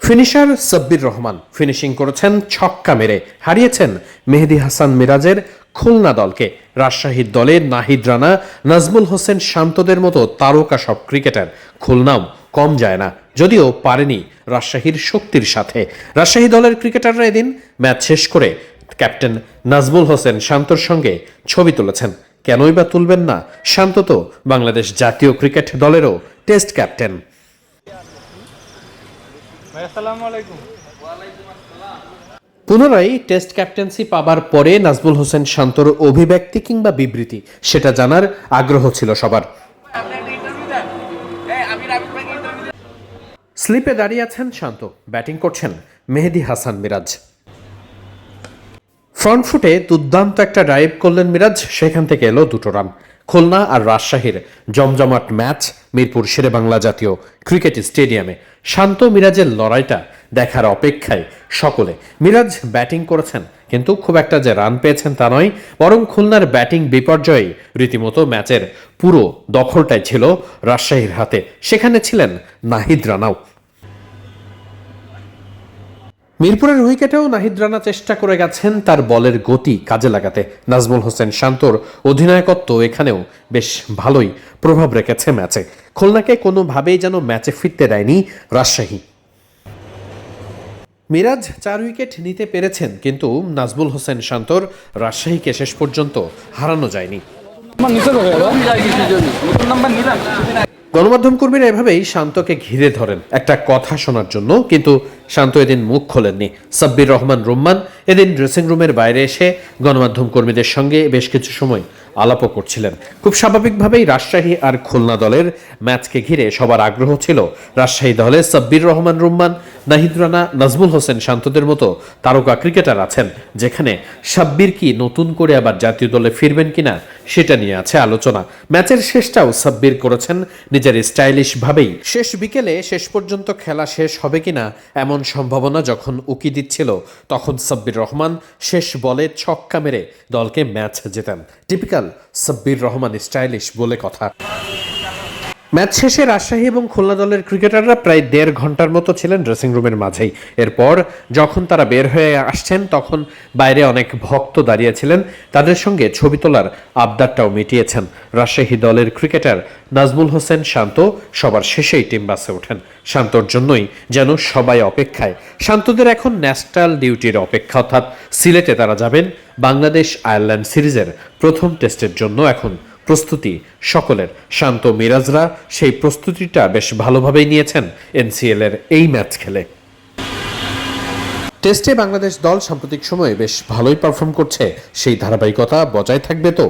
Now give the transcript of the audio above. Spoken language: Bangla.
ফিনিশার সাব্বির রহমান ফিনিশিং করেছেন ছক্কা মেরে, হারিয়েছেন মেহেদী হাসান মিরাজের খুলনা দলকে। রাজশাহীর দলে নাহিদ রানা, নাজমুল হোসেন শান্তদের মতো তারকা সব ক্রিকেটার, খুলনাও কম যায় না, যদিও পারেনি রাজশাহীর শক্তির সাথে। রাজশাহী দলের ক্রিকেটাররা এদিন ম্যাচ শেষ করে ক্যাপ্টেন নাজমুল হোসেন শান্তর সঙ্গে ছবি তুলেছেন। কেনই বা তুলবেন না, শান্ত তো বাংলাদেশ জাতীয় ক্রিকেট দলেরও টেস্ট ক্যাপ্টেন। পুনরায় টেস্ট ক্যাপ্টেন্সি পাবার পরে নাজমুল হোসেন শান্তর অভিব্যক্তি কিংবা বিবৃতি, সেটা জানার আগ্রহ ছিল সবার। স্লিপে দাঁড়িয়ে আছেন শান্ত, ব্যাটিং করছেন মেহেদী হাসান মিরাজ। ফ্রন্ট ফুটে দুর্দান্ত একটা ড্রাইভ করলেন মিরাজ, সেখান থেকে এলো 2 রান। খুলনা আর রাজশাহীর জমজমাট ম্যাচ মিরপুর শেরেবাংলা জাতীয় ক্রিকেট স্টেডিয়ামে। শান্ত মিরাজের লড়াইটা দেখার অপেক্ষায় সকলে। মিরাজ ব্যাটিং করেছেন, কিন্তু খুব একটা যে রান পেয়েছেন তা নয়, বরং খুলনার ব্যাটিং বিপর্যয়ে রীতিমতো ম্যাচের পুরো দখলটাই ছিল রাজশাহীর হাতে। সেখানে ছিলেন নাহিদ রানাও। মিরপুরের উইকেটেও নাহিদ রানা চেষ্টা করে গেছেন তার বলের গতি কাজে লাগাতে। নাজমুল হোসেন শান্তর অধিনায়কত্ব এখানেও বেশ ভালোই প্রভাব রেখেছে ম্যাচে। খুলনাকে কোনোভাবেই যেন ম্যাচে ফিরতে দেয়নি রাজশাহী। মিরাজ 4 উইকেট নিতে পেরেছেন, কিন্তু নাজমুল হোসেন শান্তর রাজশাহীকে শেষ পর্যন্ত হারানো যায়নি। গণমাধ্যম কর্মীরা এভাবেই শান্তকে ঘিরে ধরেন একটা কথা শোনার জন্য, কিন্তু শান্ত এদিন মুখ খোলেননি। সাব্বির রহমান রুম্মান এদিন ড্রেসিং রুমের বাইরে এসে গণমাধ্যম কর্মীদের সঙ্গে বেশ কিছু সময় আলাপও করছিলেন। খুব স্বাভাবিকভাবেই রাজশাহী আর খুলনা দলের ম্যাচকে ঘিরে সবার আগ্রহ ছিল রাজশাহী দলে সাব্বির রহমান রুম্মান, নাহিদ রানা, নাজমুল হোসেন শান্তদের মতো তারকা ক্রিকেটার আছেন। যেখানে সাব্বির কি নতুন করে আবার জাতীয় দলে ফিরবেন কিনা সেটা নিয়ে আছে আলোচনা। ম্যাচের শেষটাও সাব্বির করেছেন নিজের স্টাইলিশ ভাবেই। শেষ বিকেলে শেষ পর্যন্ত খেলা শেষ হবে কিনা এমন সম্ভাবনা যখন উকি দিচ্ছিল, তখন সাব্বির রহমান শেষ বলে ছক্কা মেরে দলকে ম্যাচ জেতান। টিপিক্যাল সাব্বির রহমান স্টাইলিশ বলে কথা। ম্যাচ শেষে রাজশাহী এবং খুলনা দলের ক্রিকেটাররা প্রায় 1.5 ঘন্টার মতো ছিলেন ড্রেসিং রুমের মাঝেই। এরপর যখন তারা বের হয়ে আসছেন, তখন বাইরে অনেক ভক্ত দাঁড়িয়েছিলেন, তাদের সঙ্গে ছবি তোলার আবদারটাও মিটিয়েছেন। রাজশাহী দলের ক্রিকেটার নাজমুল হোসেন শান্ত সবার শেষেই টিম বাসে ওঠেন। শান্তর জন্যই যেন সবাই অপেক্ষায়। শান্তদের এখন ন্যাশনাল ডিউটির অপেক্ষা, অর্থাৎ সিলেটে তারা যাবেন বাংলাদেশ আয়ারল্যান্ড সিরিজের প্রথম টেস্টের জন্য। এখন প্রস্তুতি সকলের। শান্ত মিরাজরা সেই প্রস্তুতিটা বেশ ভালোভাবেই নিয়েছেন এনসিএল এর এই ম্যাচ খেলে। টেস্টে বাংলাদেশ দল সাম্প্রতিক সময়ে বেশ ভালোই পারফর্ম করছে, সেই ধারাবাহিকতা বজায় থাকবে তো?